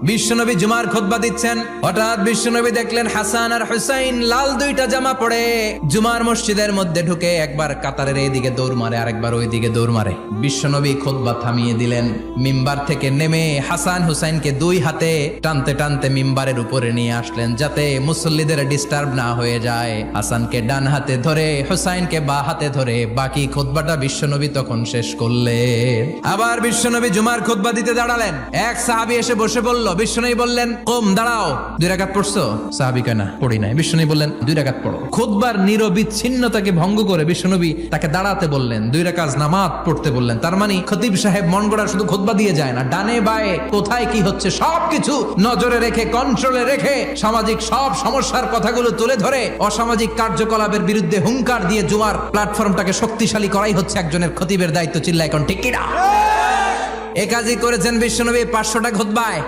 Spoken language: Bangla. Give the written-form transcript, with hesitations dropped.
বিশ্বনবী জুমার খুতবা দিচ্ছেন, হঠাৎ বিশ্বনবী দেখলেন হাসান আর হুসাইন লাল দুইটা জামা পরে জুমার মসজিদের মধ্যে ঢুকে একবার কাতারের এইদিকে দৌড় মারে, আরেকবার ওইদিকে দৌড় মারে। বিশ্বনবী খুতবা থামিয়ে দিলেন, মিম্বার থেকে নেমে হাসান হুসাইনকে দুই হাতে টানতে টানতে মিম্বারের উপরে নিয়ে আসলেন যাতে মুসল্লিদের ডিস্টার্ব না হয়ে যায়। হাসানকে ডান হাতে ধরে হুসাইনকে বা হাতে ধরে বাকি খুতবাটা বিশ্বনবী তখন শেষ করলেন। আবার বিশ্বনবী জুমার খুতবা দিতে দাঁড়ালেন, এক সাহাবী এসে বসে বলল, বিশ্বনবী বললেন, কম দাঁড়াও, 2 রাকাত পড়ছো? সাহাবী কয় না, পড়ি নাই। বিশ্বনবী বললেন, 2 রাকাত পড়ো। খুতবার নিরবিচ্ছিন্নতাকে ভঙ্গ করে বিশ্বনবী তাকে দাঁড়াতে বললেন, 2 রাকাত নামাজ পড়তে বললেন। তার মানে খতিব সাহেব মন গড়া শুধু খুতবা দিয়ে যায় না, ডানে বায়ে কোথায় কি হচ্ছে সবকিছু নজরে রেখে, কন্ট্রোলে রেখে সামাজিক সব সমস্যার কথাগুলো তুলে ধরে অসামাজিক কার্যকলাপের বিরুদ্ধে হুঙ্কার দিয়ে জুমার প্ল্যাটফর্মটাকে শক্তিশালী করাই হচ্ছে একজনের খতিবের দায়িত্ব। চিল্লায় এখন ঠিক কিনা? এ কাজই করেছেন বিশ্বনবী 500টা খুতবায়।